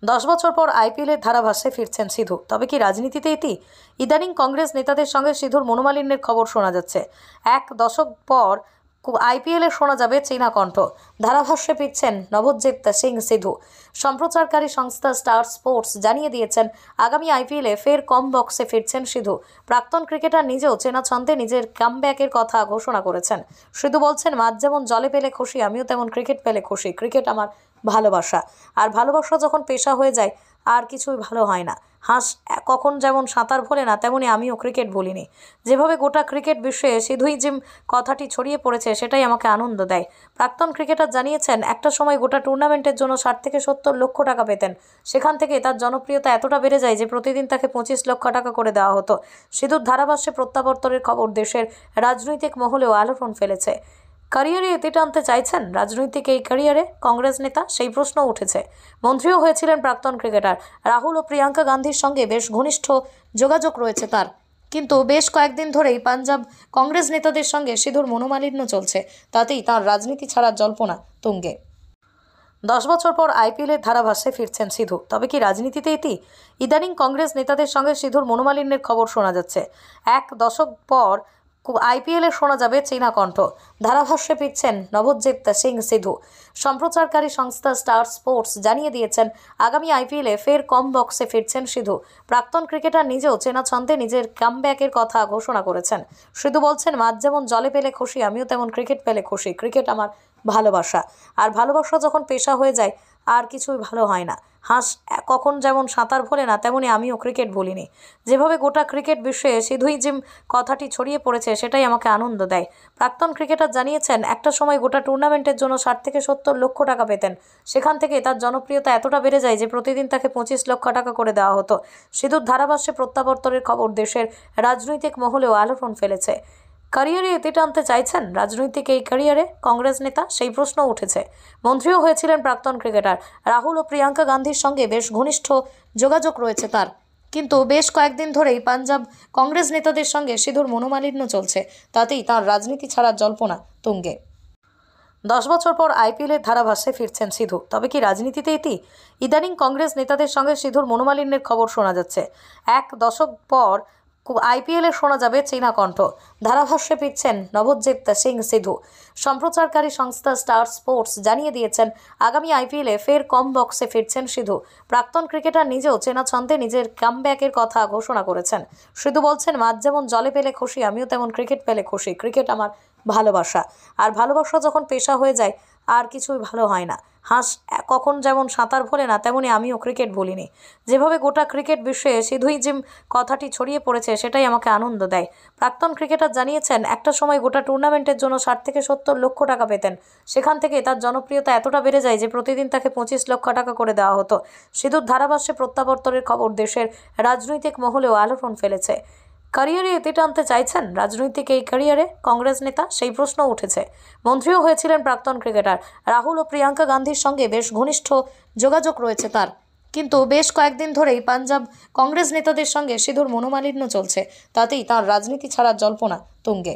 10 বছর পর আইপিএলের ধারাভাষ্যে ফিরছেন সিধু। তবে কি রাজনীতিতে ইতি? ইদানিং কংগ্রেস নেতাদের সঙ্গে সিধুর মনোমালিন্যের খবর শোনা যাচ্ছে। এক দশক পর আইপিএলে শোনা যাবে চীনা কণ্ঠ। ধারাভাষ্যে ফিরছেন নভজ্যোৎ সিং সিধু। সম্প্রচারকারী সংস্থা স্টার স্পোর্টস জানিয়ে দিয়েছেন, আগামী আইপিএলে ফের কম বক্সে ফিরছেন সিধু। প্রাক্তন ক্রিকেটার নিজেও চেনা ছন্দে নিজের কামব্যাকের কথা ঘোষণা করেছেন। সিধু বলছেন, মাছ যেমন জলে পেলে খুশি, আমিও তেমন ক্রিকেট পেলে খুশি। ক্রিকেট আমার ভালোবাসা, আর ভালোবাসা যখন পেশা হয়ে যায় আর কিছুই ভালো হয় না। হাঁস কখন যেমন সাঁতার ভোলে না, তেমনি আমিও ক্রিকেট ভুলিনি। যেভাবে গোটা ক্রিকেট বিশ্বে সিধুই জিম কথাটি ছড়িয়ে পড়েছে, সেটাই আমাকে আনন্দ দেয়। প্রাক্তন ক্রিকেটার জানিয়েছেন, একটা সময় গোটা টুর্নামেন্টের জন্য 60 থেকে 70 লক্ষ টাকা পেতেন। সেখান থেকে তার জনপ্রিয়তা এতটা বেড়ে যায় যে প্রতিদিন তাকে 25 লক্ষ টাকা করে দেওয়া হতো। সিধুর ধারাভাষ্যে প্রত্যাবর্তনের খবর দেশের রাজনৈতিক মহলেও আলোড়ন ফেলেছে। ক্যারিয়ারে এতে টানতে চাইছেন রাজনৈতিক এই ক্যারিয়ারে কংগ্রেস নেতা, সেই প্রশ্ন উঠেছে। মন্ত্রীও হয়েছিলেন প্রাক্তন ক্রিকেটার। রাহুল ও প্রিয়াঙ্কা গান্ধীর সঙ্গে বেশ ঘনিষ্ঠ যোগাযোগ রয়েছে তার, কিন্তু বেশ কয়েকদিন ধরেই পাঞ্জাব কংগ্রেস নেতাদের সঙ্গে সিধুর মনোমালিন্য চলছে। তাতেই তার রাজনীতি ছাড়ার জল্পনা তুঙ্গে। 10 বছর পর আইপিএলের ধারাভাষ্যে ফিরছেন সিধু। তবে কি রাজনীতিতে ইতি? ইদানিং কংগ্রেস নেতাদের সঙ্গে সিধুর মনোমালিন্যের খবর শোনা যাচ্ছে। এক দশক পর আইপিএলে শোনা যাবে চীনা কণ্ঠ। ধারাভাষ্যে ফিরছেন নভজ্যোৎ সিং সিধু। সম্প্রচারকারী সংস্থা স্টার স্পোর্টস জানিয়ে দিয়েছেন, আগামী আইপিএলে ফের কম বক্সে ফিরছেন সিধু। প্রাক্তন ক্রিকেটার নিজেও চেনা ছন্দে নিজের কামব্যাকের কথা ঘোষণা করেছেন। সিধু বলছেন, মাছ যেমন জলে পেলে খুশি, আমিও তেমন ক্রিকেট পেলে খুশি। ক্রিকেট আমার ভালোবাসা, আর ভালোবাসা যখন পেশা হয়ে যায় আর কিছুই ভালো হয় না। হাঁস কখন যেমন সাঁতার ভোলে না, তেমনি আমিও ক্রিকেট ভুলিনি। যেভাবে গোটা ক্রিকেট বিশ্বে সিধুই জিম কথাটি ছড়িয়ে পড়েছে, সেটাই আমাকে আনন্দ দেয়। প্রাক্তন ক্রিকেটার জানিয়েছেন, একটা সময় গোটা টুর্নামেন্টের জন্য 60 থেকে 70 লক্ষ টাকা পেতেন। সেখান থেকে তার জনপ্রিয়তা এতটা বেড়ে যায় যে প্রতিদিন তাকে 25 লক্ষ টাকা করে দেওয়া হতো। সিধুর ধারাভাষ্যে প্রত্যাবর্তনের খবর দেশের রাজনৈতিক মহলেও আলোড়ন ফেলেছে। ক্যারিয়ারে এতে টানতে চাইছেন রাজনৈতিক এই ক্যারিয়ারে কংগ্রেস নেতা, সেই প্রশ্ন উঠেছে। মন্ত্রীও হয়েছিলেন প্রাক্তন ক্রিকেটার। রাহুল ও প্রিয়াঙ্কা গান্ধীর সঙ্গে বেশ ঘনিষ্ঠ যোগাযোগ রয়েছে তার, কিন্তু বেশ কয়েকদিন ধরেই পাঞ্জাব কংগ্রেস নেতাদের সঙ্গে সিধুর মনোমালিন্য চলছে। তাতেই তার রাজনীতি ছাড়ার জল্পনা তুঙ্গে। 10 বছর পর আইপিএলের ধারাভাষ্যে ফিরছেন সিধু। তবে কি রাজনীতিতে ইতি? ইদানিং কংগ্রেস নেতাদের সঙ্গে সিধুর মনোমালিন্যের খবর শোনা যাচ্ছে। এক দশক পর আইপিএলে শোনা যাবে চীনা কণ্ঠ। ধারাভাষ্যে ফিরছেন নভজ্যোৎ সিং সিধু। সম্প্রচারকারী সংস্থা স্টার স্পোর্টস জানিয়ে দিয়েছেন, আগামী আইপিএলে ফের কম বক্সে ফিরছেন সিধু। প্রাক্তন ক্রিকেটার নিজেও চেনা ছন্দে নিজের কামব্যাকের কথা ঘোষণা করেছেন। সিধু বলছেন, মাছ যেমন জলে পেলে খুশি, আমিও তেমন ক্রিকেট পেলে খুশি। ক্রিকেট আমার ভালোবাসা, আর ভালোবাসা যখন পেশা হয়ে যায় আর কিছুই ভালো হয় না। হাঁস কখন যেমন সাঁতার ভোলে না, তেমনি আমিও ক্রিকেট ভুলিনি। যেভাবে গোটা ক্রিকেট বিশ্বে সিধুই জিম কথাটি ছড়িয়ে পড়েছে, সেটাই আমাকে আনন্দ দেয়। প্রাক্তন ক্রিকেটার জানিয়েছেন, একটা সময় গোটা টুর্নামেন্টের জন্য 60 থেকে 70 লক্ষ টাকা পেতেন। সেখান থেকে তার জনপ্রিয়তা এতটা বেড়ে যায় যে প্রতিদিন তাকে 25 লক্ষ টাকা করে দেওয়া হতো। সিধুর ধারাভাষ্যে প্রত্যাবর্তনের খবর দেশের রাজনৈতিক মহলেও আলোড়ন ফেলেছে। ক্যারিয়ারে এতে টানতে চাইছেন রাজনৈতিক এই ক্যারিয়ারে কংগ্রেস নেতা, সেই প্রশ্ন উঠেছে। মন্ত্রীও হয়েছিলেন প্রাক্তন ক্রিকেটার। রাহুল ও প্রিয়াঙ্কা গান্ধীর সঙ্গে বেশ ঘনিষ্ঠ যোগাযোগ রয়েছে তার, কিন্তু বেশ কয়েকদিন ধরেই পাঞ্জাব কংগ্রেস নেতাদের সঙ্গে সিধুর মনোমালিন্য চলছে। তাতেই তার রাজনীতি ছাড়ার জল্পনা তুঙ্গে।